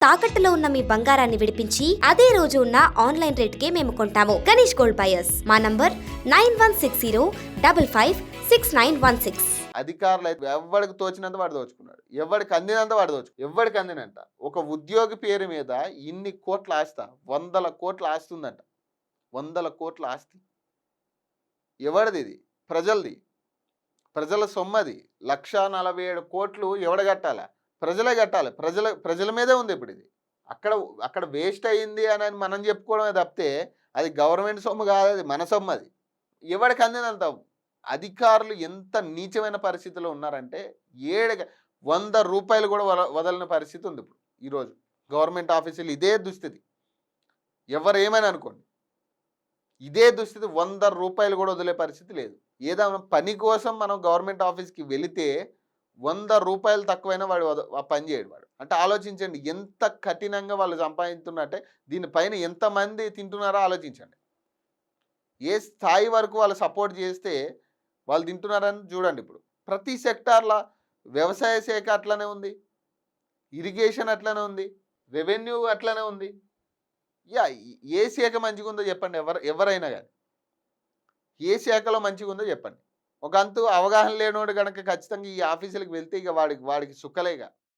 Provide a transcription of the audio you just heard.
తాకట్టులో ఉన్న మీ బంగారాన్ని విడిపించి అదే రోజు ఉన్న ఆన్లైన్ రేటుకే మేము కొంటాము. Ganesh gold buyers. మా నంబర్ 9160556916. అధికారులు అయితే ఎవరికి తోచినంత వాడు దోచుకున్నాడు, ఎవరికి అందినంత వాడు ఎవరికి అందినంత. ఒక ఉద్యోగి పేరు మీద ఇన్ని కోట్ల ఆస్తి, 100 కోట్ల ఆస్తి ఉందంట. 100 కోట్ల ఆస్తి ఎవరిది? ఇది ప్రజలది, ప్రజల సొమ్మది. 1,47 కోట్లు ఎవడ కట్టాలా? ప్రజలే కట్టాలి. ప్రజల మీదే ఉంది ఇప్పుడు ఇది. అక్కడ వేస్ట్ అయ్యింది అని మనం చెప్పుకోవడమే తప్పితే అది గవర్నమెంట్ సొమ్ము కాదు, అది మన సొమ్ము. అది ఎవరికి అందినంత. అధికారులు ఎంత నీచమైన పరిస్థితిలో ఉన్నారంటే 100 రూపాయలు కూడా వదలని పరిస్థితి ఉంది ఇప్పుడు. ఈరోజు గవర్నమెంట్ ఆఫీసులు ఇదే దుస్థితి. ఎవరేమైనా అనుకోండి, ఇదే దుస్థితి. 100 రూపాయలు కూడా వదిలే పరిస్థితి లేదు. ఏదైనా పని కోసం మనం గవర్నమెంట్ ఆఫీస్కి వెళితే 100 రూపాయలు తక్కువైనా వాడు ఆ పని చేయడు వాడు. అంటే ఆలోచించండి ఎంత కఠినంగా వాళ్ళు సంపాదిస్తున్నట్టే. దీనిపైన ఎంతమంది తింటున్నారో ఆలోచించండి. ఏ స్థాయి వరకు వాళ్ళు సపోర్ట్ చేస్తే వాళ్ళు తింటున్నారని చూడండి. ఇప్పుడు ప్రతి సెక్టార్లో వ్యవసాయ శాఖ అట్లనే ఉంది, ఇరిగేషన్ అట్లనే ఉంది, రెవెన్యూ అట్లనే ఉంది. ఏ శాఖ మంచిగా ఉందో చెప్పండి. ఎవరైనా కానీ ఏ శాఖలో మంచిగా ఉందో చెప్పండి. ఒక అంతు అవగాహన లేనోడు కనుక ఖచ్చితంగా ఈ ఆఫీసులకు వెళ్తే ఇక వాడికి సుక్కలేగా.